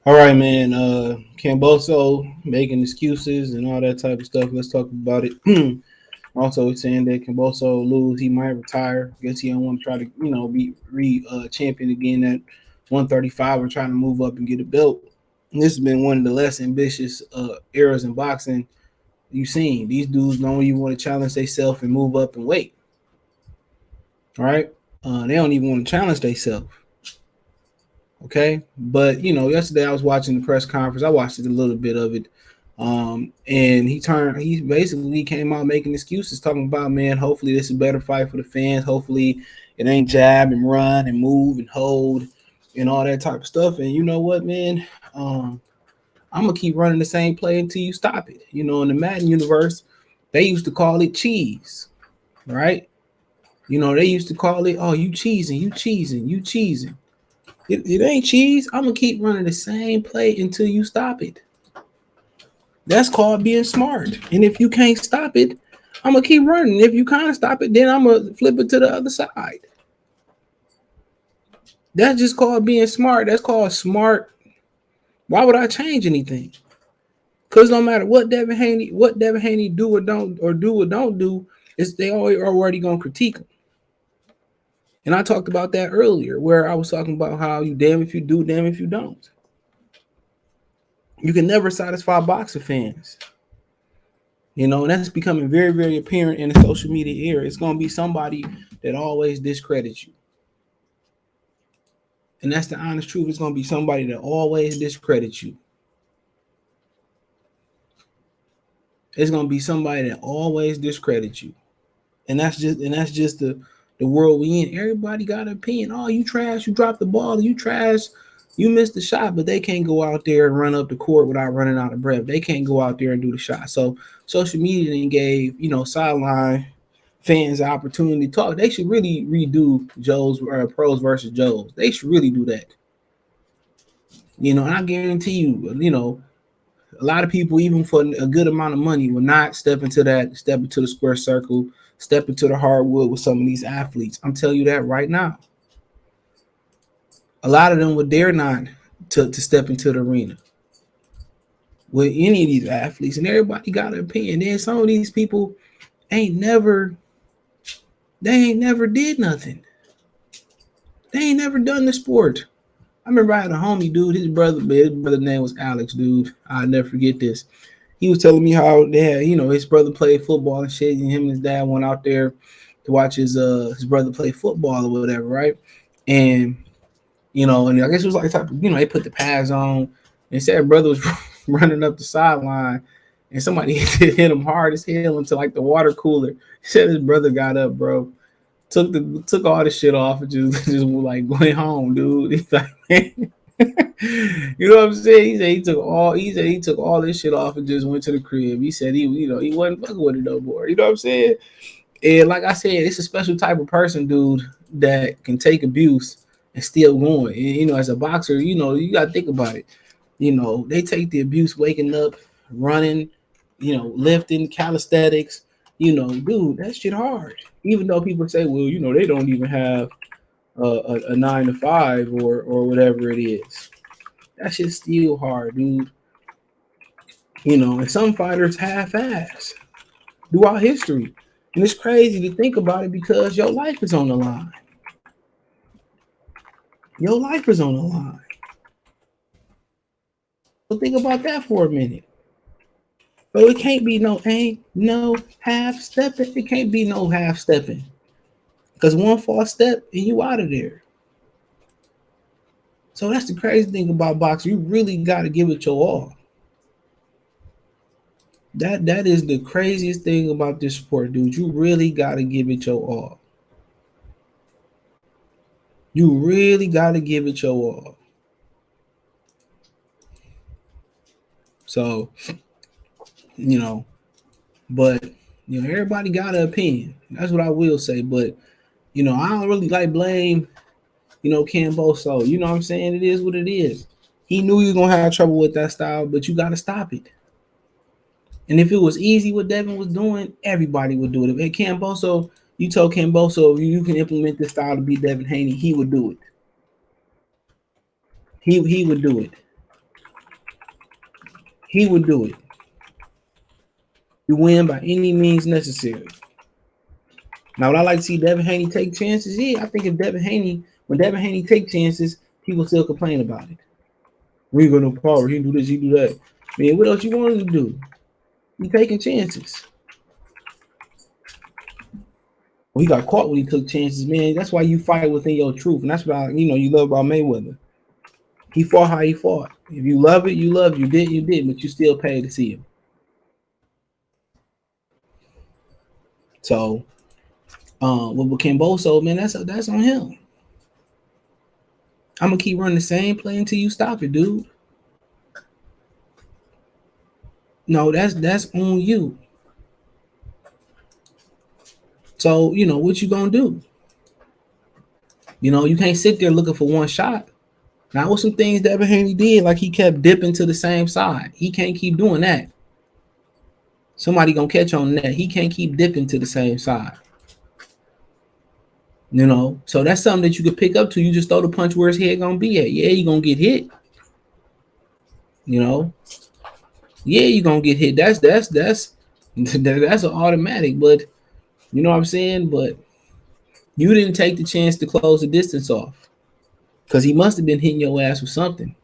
All right, man. Kamboso making excuses and all that type of stuff. Let's talk about it. Also, it's saying that Kamboso lose, he might retire. Guess he don't want to try to, be champion again at 135 or trying to move up and get a belt. And this has been one of the less ambitious eras in boxing you've seen. These dudes don't even want to challenge themselves and move up and wait. All right, they don't even want to challenge themselves. Okay, but yesterday I was watching the press conference. I watched it a little bit of it, and he basically came out making excuses, talking about, man, hopefully this is a better fight for the fans. Hopefully it ain't jab and run and move and hold and all that type of stuff. And you know what, man, I'm gonna keep running the same play until you stop it. In the Madden universe, they used to call it cheese, right? They used to call it, oh, you cheesing, you cheesing, you cheesing. It ain't cheese. I'm gonna keep running the same play until you stop it. That's called being smart. And if you can't stop it, I'm gonna keep running. If you can't stop it, then I'm gonna flip it to the other side. That's just called being smart. That's called smart. Why would I change anything? Because no matter what Devin Haney do or don't do, is they already gonna critique him. And I talked about that earlier, where I was talking about how you damn if you do, damn if you don't. You can never satisfy boxer fans. And that's becoming very, very apparent in the social media era. It's going to be somebody that always discredits you. And that's the honest truth. It's going to be somebody that always discredits you. It's going to be somebody that always discredits you. And that's just the world we in. Everybody got an opinion. Oh, you trash, you dropped the ball, you trash, you missed the shot, but they can't go out there and run up the court without running out of breath. They can't go out there and do the shot. So social media then gave, sideline fans the opportunity to talk. They should really redo Joe's pros versus Joe's. They should really do that. And I guarantee you, a lot of people, even for a good amount of money, will not step into the square circle, step into the hardwood with some of these athletes. I'm telling you that right now. A lot of them would dare not to step into the arena with any of these athletes, and everybody got an opinion. Then some of these people ain't never did nothing. They ain't never done the sport. I remember I had a homie, dude. His brother's name was Alex, dude. I'll never forget this. He was telling me how they had, his brother played football and shit, and him and his dad went out there to watch his brother play football or whatever, right? And and I guess it was like type of, they put the pads on and said brother was running up the sideline and somebody hit him hard as hell into like the water cooler. He said his brother got up, bro, took all the shit off and just like going home, dude. He's like, man. You know what I'm saying? He took all this shit off and just went to the crib. He said he wasn't fucking with it no more. You know what I'm saying? And like I said, it's a special type of person, dude, that can take abuse and still going. And, as a boxer, you gotta think about it. They take the abuse, waking up, running, lifting, calisthenics. Dude, that shit hard. Even though people say, well, they don't even have a 9 to 5 or whatever it is. That shit's still hard, dude. And some fighters half-ass throughout history. And it's crazy to think about it because your life is on the line. Your life is on the line. So think about that for a minute. So it can't be no half stepping. It can't be no half stepping. Because one false step and you out of there. So that's the crazy thing about boxing. You really got to give it your all. That is the craziest thing about this sport, dude. You really got to give it your all. You really got to give it your all. So, but everybody got an opinion. That's what I will say. But I don't really like blame, Kamboso. You know what I'm saying? It is what it is. He knew he was gonna have trouble with that style, but you got to stop it. And if it was easy what Devin was doing, everybody would do it. If Kamboso, you told Kamboso you can implement this style to beat Devin Haney, he would do it. He would do it. He would do it. You win by any means necessary. Now, would I like to see Devin Haney take chances? Yeah, I think when Devin Haney take chances, people still complain about it. We ain't got no power. He do this, he do that. Man, what else you want him to do? He taking chances. Well, he got caught when he took chances, man. That's why you fight within your truth, and that's what you love about Mayweather. He fought how he fought. If you love it, you love it. You did, but you still paid to see him. So, with Kamboso, man, that's on him. I'm gonna keep running the same play until you stop it, dude. No, that's on you. So, what you gonna do? You can't sit there looking for one shot. Now, with some things Devin Haney did, like he kept dipping to the same side. He can't keep doing that. Somebody gonna catch on that. He can't keep dipping to the same side. So that's something that you could pick up to. You just throw the punch where his head gonna be at. Yeah, you gonna get hit. Yeah, you gonna get hit. That's an automatic. But you know what I'm saying. But you didn't take the chance to close the distance off, because he must have been hitting your ass with something.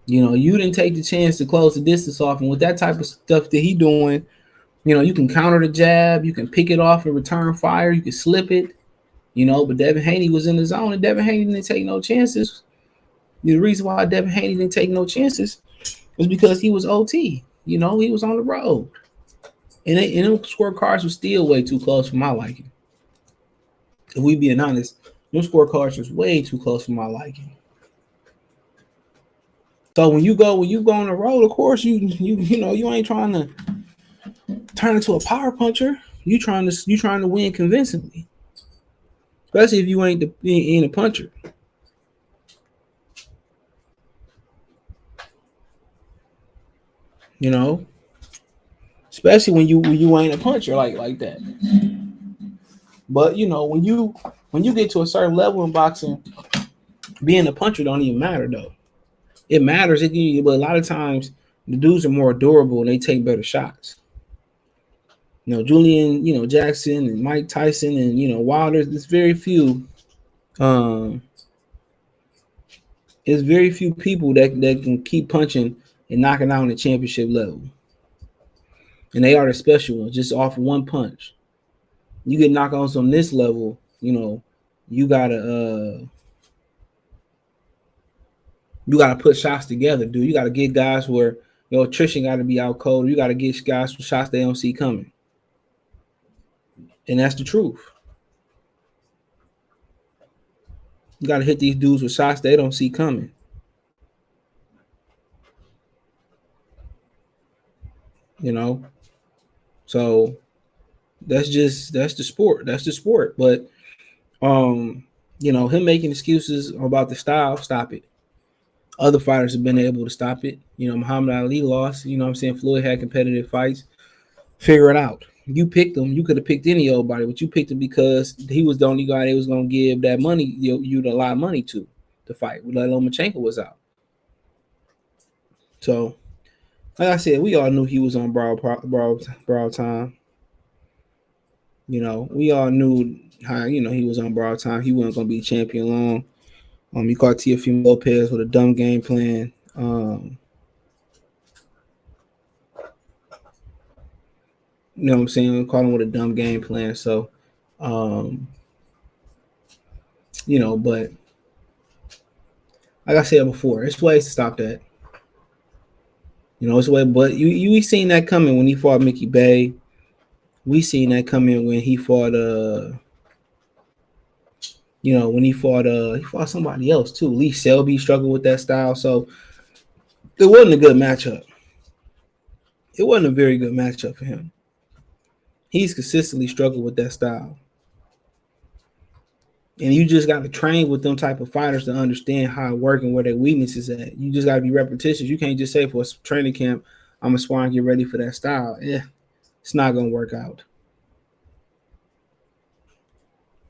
You didn't take the chance to close the distance off, and with that type of stuff that he doing, you can counter the jab, you can pick it off and return fire, you can slip it. But Devin Haney was in the zone, and Devin Haney didn't take no chances. The reason why Devin Haney didn't take no chances was because he was OT. He was on the road. And them scorecards were still way too close for my liking. If we being honest, them scorecards was way too close for my liking. So when you go on the road, of course you ain't trying to turn into a power puncher. You trying to win convincingly. Especially if you ain't a puncher. Especially when you ain't a puncher like that. But when you get to a certain level in boxing, being a puncher don't even matter though. It matters, but a lot of times the dudes are more durable and they take better shots. Julian, Jackson and Mike Tyson and Wilder. There's very few. There's very few people that can keep punching and knocking out on the championship level. And they are the special ones, just off one punch. You get knockouts on this level, you gotta put shots together, dude. You gotta get guys where your attrition gotta be out cold. You gotta get guys with shots they don't see coming. And that's the truth. You gotta hit these dudes with shots they don't see coming. So that's the sport. That's the sport. But him making excuses about the style, stop it. Other fighters have been able to stop it. Muhammad Ali lost. You know what I'm saying? Floyd had competitive fights. Figure it out. You picked him. You could have picked any old body, but you picked him because he was the only guy they was going to give that money, you'd a lot of money to fight. Let alone Lomachenko was out. So, like I said, we all knew he was on borrowed time. We all knew how he was on borrowed time. He wasn't going to be champion long. He caught Teofimo Lopez with a dumb game plan. You know what I'm saying? Caught him with a dumb game plan. So, but like I said before, there's ways to stop that. It's way, but we seen that coming when he fought Mickey Bay. We seen that coming when he fought when he fought somebody else too. Lee Selby struggled with that style, so it wasn't a good matchup. It wasn't a very good matchup for him. He's consistently struggled with that style. And you just got to train with them type of fighters to understand how it works and where their weaknesses at. You just got to be repetitious. You can't just say for a training camp, I'm going to spar and get ready for that style. It's not going to work out.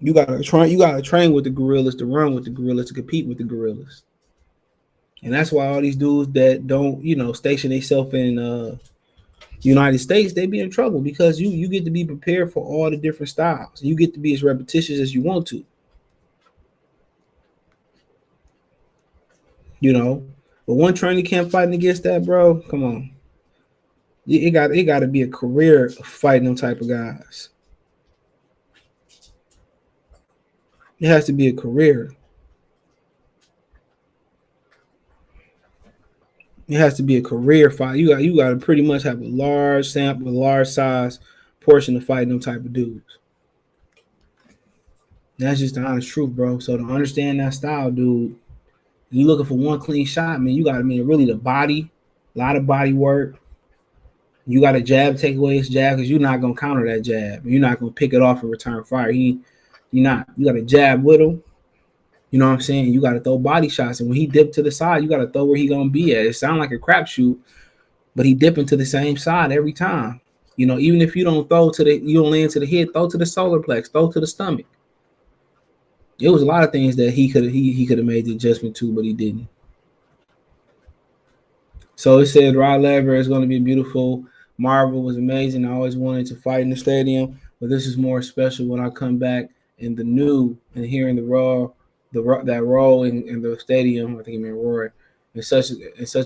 You got to train with the gorillas, to run with the gorillas, to compete with the gorillas. And that's why all these dudes that don't, station themselves in United States, they be in trouble because you get to be prepared for all the different styles. You get to be as repetitious as you want to. But one training camp fighting against that, bro, come on. It got to be a career fighting them type of guys. It has to be a career. It has to be a career fight. You got to pretty much have a large sample, a large size portion of fighting them type of dudes. That's just the honest truth, bro. So to understand that style, dude, you looking for one clean shot, man. You got to mean really the body, a lot of body work. You got a jab, take away his jab because you're not gonna counter that jab. You're not gonna pick it off and return fire. You're not. You got to jab with him. You know what I'm saying? You got to throw body shots, and when he dip to the side, you got to throw where he gonna be at. It sounds like a crapshoot, but he dipping to the same side every time. Even if you don't you don't land to the head, throw to the solar plex, throw to the stomach. It was a lot of things that he could have made the adjustment to, but he didn't. So it said Rod Laver is going to be beautiful. Marvel was amazing. I always wanted to fight in the stadium, but this is more special when I come back in the new and hearing that roll in the stadium. I think he meant roar in such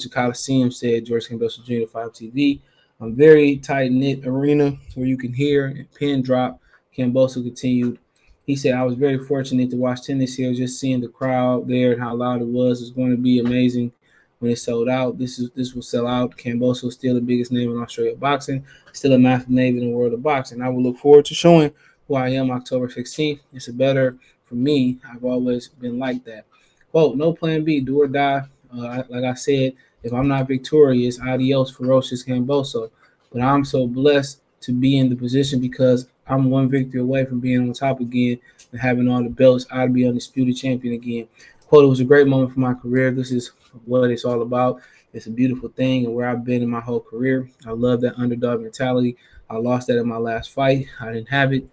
a coliseum. Said George Kamboso Jr. 5 TV. A very tight knit arena where you can hear and pin drop. Kamboso continued. He said, I was very fortunate to watch tennis here. Just seeing the crowd there and how loud it was is going to be amazing when it sold out. This will sell out. Kamboso is still the biggest name in Australia boxing, still a massive name in the world of boxing. I will look forward to showing who I am October 16th. It's a better for me. I've always been like that. Quote, no plan B, do or die. Like I said, if I'm not victorious, adios, ferocious Kamboso. But I'm so blessed to be in the position because I'm one victory away from being on top again and having all the belts. I'd be undisputed champion again. Quote, it was a great moment for my career. This is what it's all about. It's a beautiful thing and where I've been in my whole career. I love that underdog mentality. I lost that in my last fight. I didn't have it.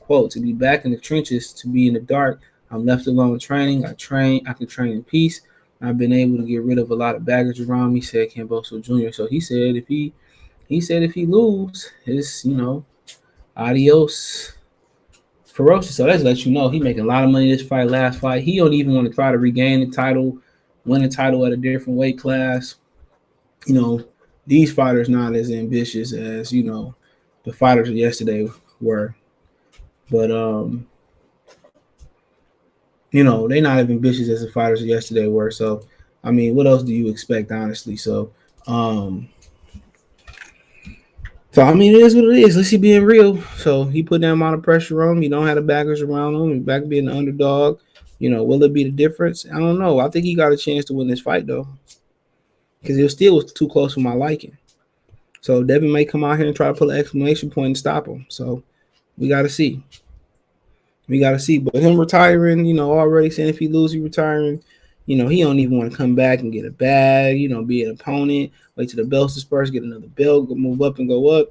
Quote, to be back in the trenches, to be in the dark. I'm left alone training. I can train in peace. I've been able to get rid of a lot of baggage around me, said Kamboso Jr. So he said if he lose, it's adios ferocious. So that's let you know he making a lot of money this fight, last fight. He don't even want to try to regain the title, win a title at a different weight class. These fighters not as ambitious as, the fighters yesterday were. But they not as ambitious as the fighters yesterday were. So I mean, what else do you expect, honestly? So I mean, it is what it is. Let's see, being real. So he put that amount of pressure on him. You don't have the backers around him. He's back being the underdog. Will it be the difference? I don't know. I think he got a chance to win this fight though, because it still was too close for my liking. So Devin may come out here and try to put an exclamation point and stop him. So we got to see. But him retiring, already saying if he loses, he retiring. He don't even want to come back and get a bag. Be an opponent. Wait till the belt's dispersed, get another belt, move up and go up.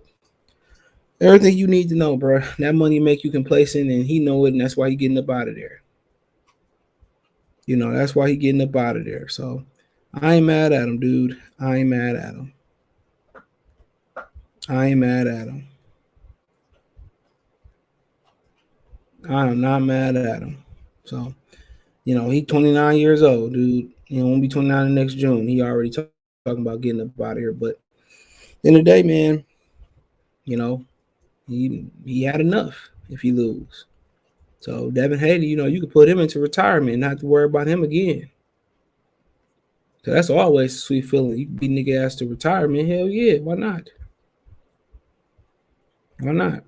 Everything you need to know, bro. That money make you complacent, and he know it, and that's why he getting up out of there. That's why he getting up out of there. So I ain't mad at him, dude. I ain't mad at him. I am not mad at him. So, he 29 years old, dude. He won't be 29 next June. He already talking about getting up out of here. But in the day, man, he had enough if he lose. So Devin Haney, you could put him into retirement and not have to worry about him again. So that's always a sweet feeling. You can beat nigga ass to retirement. Hell yeah, why not? Why not?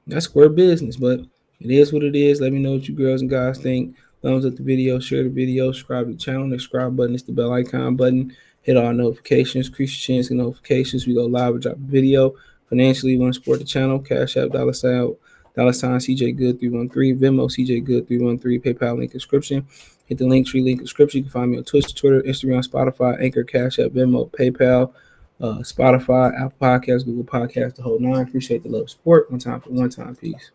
That's square business, but it is what it is. Let me know what you girls and guys think. Thumbs up the video, share the video, subscribe to the channel. The subscribe button is the bell icon button. Hit all notifications, increase your chance of notifications. We go live or drop a video. Financially, you want to support the channel, Cash App, $sign CJ Good 313, Venmo CJ Good 313, PayPal link description. Hit the link tree link description. You can find me on Twitch, Twitter, Instagram, Spotify, Anchor, Cash App, Venmo, PayPal, Spotify, Apple Podcasts, Google Podcasts, the whole nine. Appreciate the love, support. One time, peace.